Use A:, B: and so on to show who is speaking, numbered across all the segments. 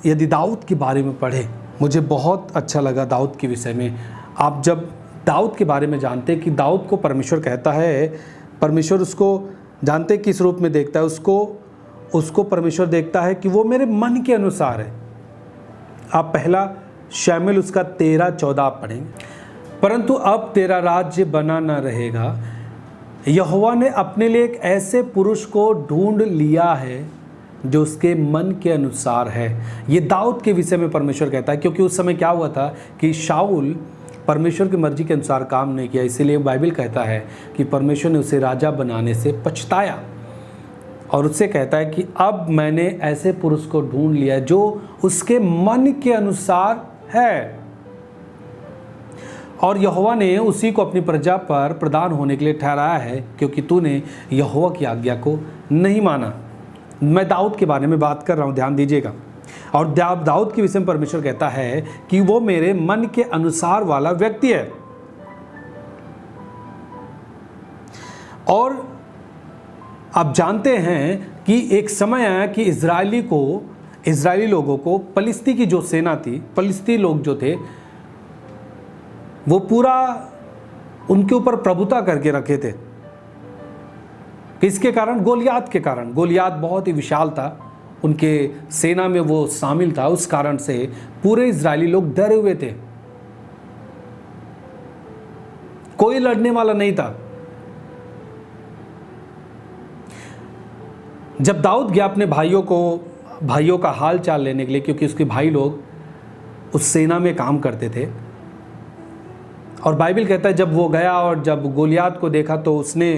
A: यदि दाऊद के बारे में पढ़े, मुझे बहुत अच्छा लगा दाऊद के विषय में। आप जब दाऊद के बारे में जानते हैं कि दाऊद को परमेश्वर कहता है, परमेश्वर उसको जानते किस रूप में देखता है, उसको परमेश्वर देखता है कि वो मेरे मन के अनुसार है। आप पहला शमूएल उसका 13-14 पढ़ेंगे। परंतु अब तेरा राज्य बना न रहेगा, यहोवा ने अपने लिए एक ऐसे पुरुष को ढूंढ लिया है जो उसके मन के अनुसार है। ये दाऊद के विषय में परमेश्वर कहता है, क्योंकि उस समय क्या हुआ था कि शाऊल परमेश्वर की मर्जी के अनुसार काम नहीं किया, इसीलिए बाइबल कहता है कि परमेश्वर ने उसे राजा बनाने से पछताया और उससे कहता है कि अब मैंने ऐसे पुरुष को ढूंढ लिया जो उसके मन के अनुसार है, और यहोवा ने उसी को अपनी प्रजा पर प्रधान होने के लिए ठहराया है, क्योंकि तूने यहोवा की आज्ञा को नहीं माना। मैं दाऊद के बारे में बात कर रहा हूं, ध्यान दीजिएगा। और दाऊद के विषय में परमेश्वर कहता है कि वो मेरे मन के अनुसार वाला व्यक्ति है। और आप जानते हैं कि एक समय आया कि इजरायली लोगों को पलिस्ती की जो सेना थी, पलिस्ती लोग जो थे, वो पूरा उनके ऊपर प्रभुता करके रखे थे। किसके कारण? गोलियात के कारण। गोलियात बहुत ही विशाल था, उनके सेना में वो शामिल था, उस कारण से पूरे इजरायली लोग डरे हुए थे, कोई लड़ने वाला नहीं था। जब दाऊद गया अपने भाइयों का हाल चाल लेने के लिए, क्योंकि उसके भाई लोग उस सेना में काम करते थे, और बाइबल कहता है जब वो गया और जब गोलियात को देखा तो उसने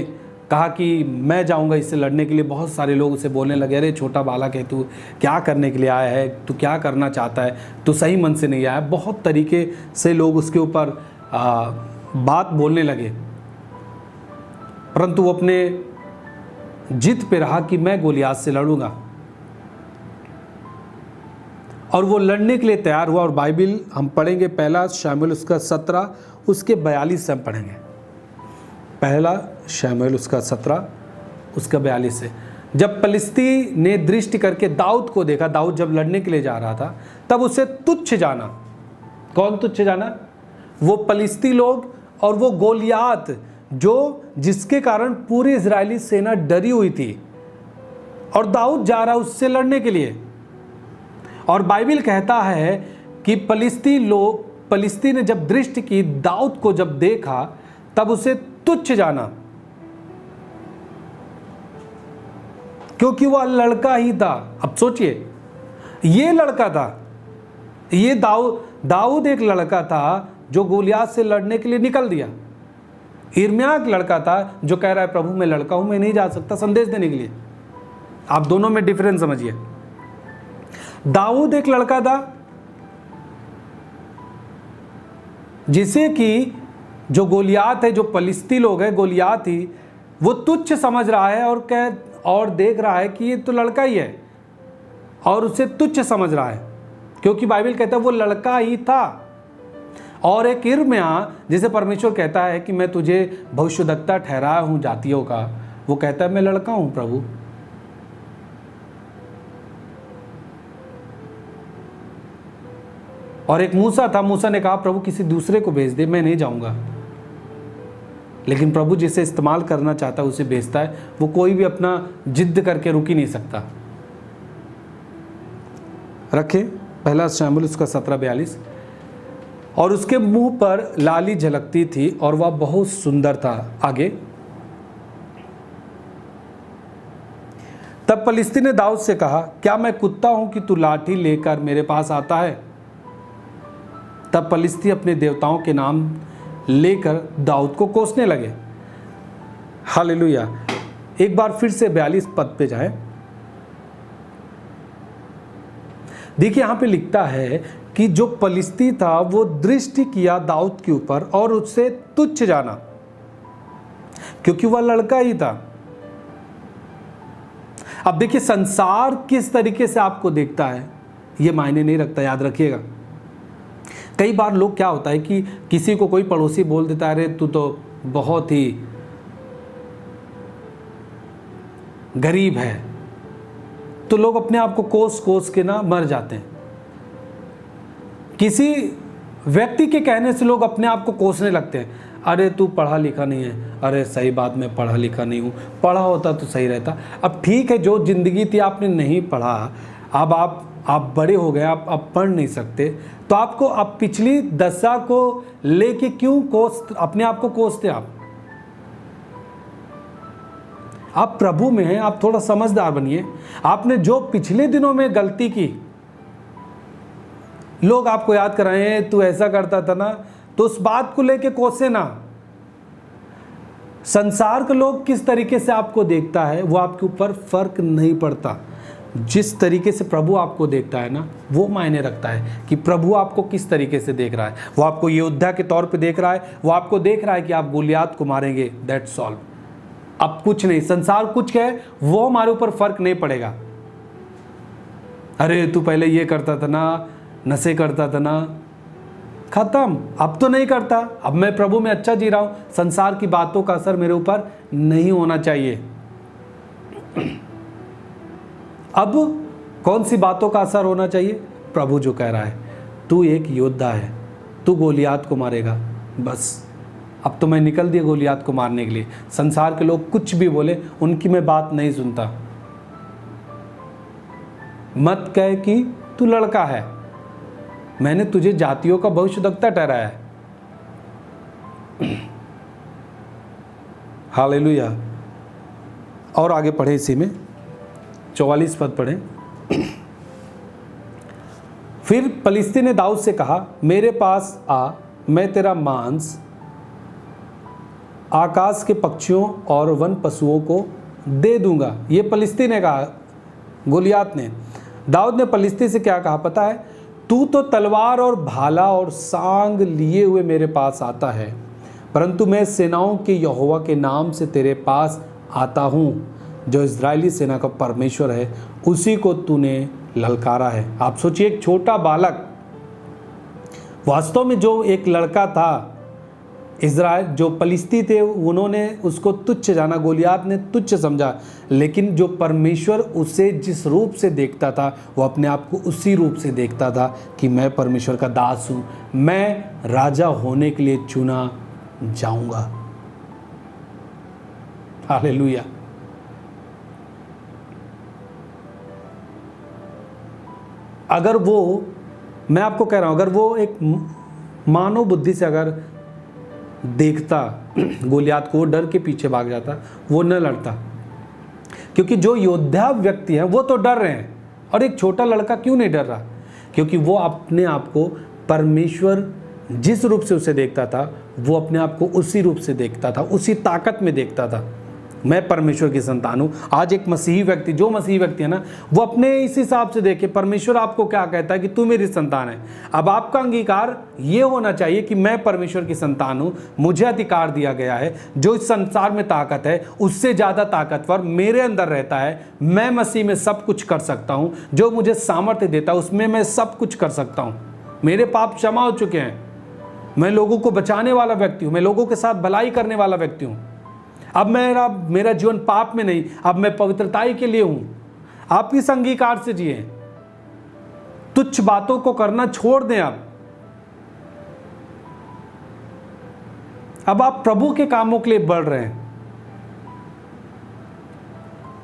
A: कहा कि मैं जाऊंगा इससे लड़ने के लिए। बहुत सारे लोग उसे बोलने लगे, अरे छोटा बालक है, तू क्या करने के लिए आया है, तू क्या करना चाहता है, तू सही मन से नहीं आया। बहुत तरीके से लोग उसके ऊपर बात बोलने लगे, परंतु वो अपने जिद पे रहा कि मैं गोलियात से लड़ूंगा, और वो लड़ने के लिए तैयार हुआ। और बाइबल हम पढ़ेंगे पहला शमूएल उसका 17 उसके 42 से हम पढ़ेंगे। पहला शमूएल उसका 17 उसका 42 से। जब पलिस्ती ने दृष्टि करके दाऊद को देखा, दाऊद जब लड़ने के लिए जा रहा था, तब उसे तुच्छ जाना। कौन तुच्छ जाना? वो पलिस्ती लोग और वो गोलियात, जिसके कारण पूरी इजरायली सेना डरी हुई थी, और दाऊद जा रहा उससे लड़ने के लिए। और बाइबल कहता है कि पलिस्ती ने जब दृष्टि की, दाऊद को जब देखा, तब उसे तुच्छ जाना, क्योंकि वह लड़का ही था। अब सोचिए, ये लड़का था, ये दाऊद एक लड़का था जो गोलियात से लड़ने के लिए निकल दिया। यिर्मयाह एक लड़का था जो कह रहा है प्रभु मैं लड़का हूं, मैं नहीं जा सकता संदेश देने के लिए। आप दोनों में डिफरेंस समझिए। दाऊद एक लड़का था जिसे कि जो गोलियात है, जो पलिस्ती लोग है, गोलियात ही, वो तुच्छ समझ रहा है और देख रहा है कि ये तो लड़का ही है, और उसे तुच्छ समझ रहा है, क्योंकि बाइबल कहता है वो लड़का ही था। और एक यिर्मयाह, जिसे परमेश्वर कहता है कि मैं तुझे भविष्यद्वक्ता ठहराया हूं जातियों का, वो कहता है मैं लड़का हूं प्रभु। और एक मूसा था, मूसा ने कहा प्रभु किसी दूसरे को भेज दे, मैं नहीं जाऊंगा। लेकिन प्रभु जिसे इस्तेमाल करना चाहता है उसे भेजता है, वो कोई भी अपना जिद करके रुक ही नहीं सकता। रखें पहला शमूएल उसका 17:42। और उसके मुंह पर लाली झलकती थी और वह बहुत सुंदर था। आगे, तब पलिस्ती ने दाऊद से कहा क्या मैं कुत्ता हूं कि तू लाठी लेकर मेरे पास आता है? तब पलिस्ती अपने देवताओं के नाम लेकर दाऊद को कोसने लगे। हालेलुया। एक बार फिर से 42 पद पे जाए। देखिए यहां पे लिखता है कि जो पलिस्ती था वो दृष्टि किया दाऊद के ऊपर और उससे तुच्छ जाना, क्योंकि वह लड़का ही था। अब देखिए संसार किस तरीके से आपको देखता है ये मायने नहीं रखता, याद रखिएगा। कई बार लोग क्या होता है कि किसी को कोई पड़ोसी बोल देता है अरे तू तो बहुत ही गरीब है, तो लोग अपने आप को कोस कोस के ना मर जाते हैं। किसी व्यक्ति के कहने से लोग अपने आप को कोसने लगते हैं, अरे तू पढ़ा लिखा नहीं है, अरे सही बात, मैं पढ़ा लिखा नहीं हूँ, पढ़ा होता तो सही रहता। अब ठीक है, जो ज़िंदगी थी आपने नहीं पढ़ा, अब आप बड़े हो गए, आप अब पढ़ नहीं सकते, तो आपको अब पिछली दशा को लेके क्यों अपने आप को कोसते? आप प्रभु में हैं, आप थोड़ा समझदार बनिए। आपने जो पिछले दिनों में गलती की, लोग आपको याद कराएं तू ऐसा करता था ना, तो उस बात को लेके कोसे ना। संसार के लोग किस तरीके से आपको देखता है वो आपके ऊपर फर्क नहीं पड़ता। जिस तरीके से प्रभु आपको देखता है ना, वो मायने रखता है कि प्रभु आपको किस तरीके से देख रहा है। वो आपको योद्धा के तौर पे देख रहा है, वो आपको देख रहा है कि आप गोलियात को मारेंगे, दैट्स ऑल। अब कुछ नहीं, संसार कुछ कहे वो हमारे ऊपर फर्क नहीं पड़ेगा। अरे तू पहले ये करता था ना, नशे करता था ना, खत्म, अब तो नहीं करता, अब मैं प्रभु में अच्छा जी रहा हूं, संसार की बातों का असर मेरे ऊपर नहीं होना चाहिए। अब कौन सी बातों का असर होना चाहिए? प्रभु जो कह रहा है, तू एक योद्धा है, तू गोलियात को मारेगा, बस अब तो मैं निकल दिया गोलियात को मारने के लिए। संसार के लोग कुछ भी बोले, उनकी मैं बात नहीं सुनता। मत कह कि तू लड़का है, मैंने तुझे जातियों का भविष्यद्वक्ता ठहराया है। हालेलुया। और आगे पढ़े इसी में 44 पद पढ़े। फिर पलिश्ती ने दाऊद से कहा, मेरे पास आ, मैं तेरा मांस आकाश के पक्षियों और वन पशुओं को दे दूंगा। ये पलिश्ती ने कहा, गोलियात ने। दाऊद ने पलिश्ती से क्या कहा पता है? तू तो तलवार और भाला और सांग लिए हुए मेरे पास आता है, परंतु मैं सेनाओं के यहोवा के नाम से तेरे पास आता हूँ, जो इज़राइली सेना का परमेश्वर है, उसी को तूने ललकारा है। आप सोचिए, एक छोटा बालक, वास्तव में जो एक लड़का था, इज़राइल जो पलिश्ती थे उन्होंने उसको तुच्छ जाना, गोलियात ने तुच्छ समझा, लेकिन जो परमेश्वर उसे जिस रूप से देखता था वो अपने आप को उसी रूप से देखता था कि मैं परमेश्वर का दास हूँ, मैं राजा होने के लिए चुना जाऊंगा। हालेलुया। अगर वो, मैं आपको कह रहा हूँ, अगर वो एक मानव बुद्धि से अगर देखता गोलियात को, वो डर के पीछे भाग जाता, वो न लड़ता। क्योंकि जो योद्धा व्यक्ति है वो तो डर रहे हैं, और एक छोटा लड़का क्यों नहीं डर रहा? क्योंकि वो अपने आप को परमेश्वर जिस रूप से उसे देखता था, वो अपने आप को उसी रूप से देखता था, उसी ताकत में देखता था। मैं परमेश्वर की संतान हूँ। आज एक मसीही व्यक्ति, जो मसीही व्यक्ति है ना, वो अपने इस हिसाब से देखे परमेश्वर आपको क्या कहता है कि तू मेरी संतान है। अब आपका अंगीकार ये होना चाहिए कि मैं परमेश्वर की संतान हूँ, मुझे अधिकार दिया गया है, जो इस संसार में ताकत है उससे ज़्यादा ताकतवर मेरे अंदर रहता है। मैं मसीह में सब कुछ कर सकता हूँ, जो मुझे सामर्थ्य देता है उसमें मैं सब कुछ कर सकता हूँ। मेरे पाप क्षमा हो चुके हैं, मैं लोगों को बचाने वाला व्यक्ति हूँ, मैं लोगों के साथ भलाई करने वाला व्यक्ति हूँ। अब मेरा जीवन पाप में नहीं, अब मैं पवित्रताई के लिए हूं। आप इस अंगीकार से जिए, तुच्छ बातों को करना छोड़ दें। अब आप प्रभु के कामों के लिए बढ़ रहे हैं।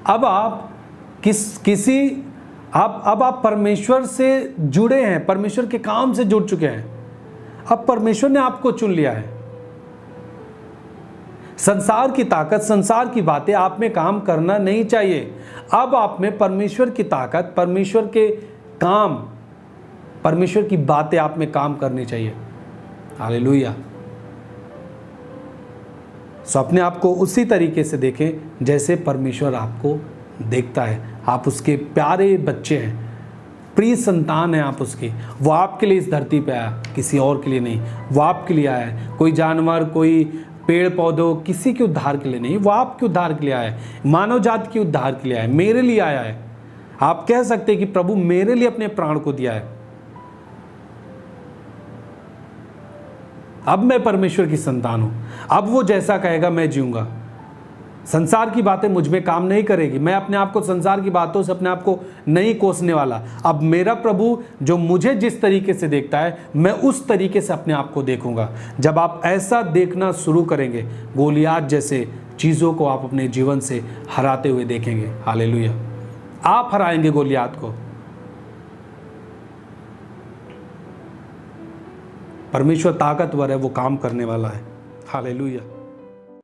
A: अब आप अब आप परमेश्वर से जुड़े हैं, परमेश्वर के काम से जुड़ चुके हैं। अब परमेश्वर ने आपको चुन लिया है। संसार की ताकत, संसार की बातें आप में काम करना नहीं चाहिए। अब आप में परमेश्वर की ताकत, परमेश्वर के काम, परमेश्वर की बातें आप में काम करनी चाहिए। हालेलुया। सो अपने आप को उसी तरीके से देखें जैसे परमेश्वर आपको देखता है। आप उसके प्यारे बच्चे हैं, प्रिय संतान है आप उसकी। वो आपके लिए इस धरती पे आया, किसी और के लिए नहीं। वो आपके लिए आया है। कोई जानवर, कोई पेड़ पौधों, किसी के उद्धार के लिए नहीं, वो आपके उद्धार के लिए आया है, मानव जाति के उद्धार के लिए आया है, मेरे लिए आया है। आप कह सकते हैं कि प्रभु मेरे लिए अपने प्राण को दिया है। अब मैं परमेश्वर की संतान हूं। अब वो जैसा कहेगा मैं जीऊंगा। संसार की बातें मुझ में काम नहीं करेगी। मैं अपने आप को संसार की बातों से अपने आप को नहीं कोसने वाला। अब मेरा प्रभु जो मुझे जिस तरीके से देखता है, मैं उस तरीके से अपने आप को देखूंगा। जब आप ऐसा देखना शुरू करेंगे, गोलियात जैसे चीज़ों को आप अपने जीवन से हराते हुए देखेंगे। हालेलुया। आप हराएंगे गोलियात को। परमेश्वर ताकतवर है, वो काम करने वाला है। हालेलुया।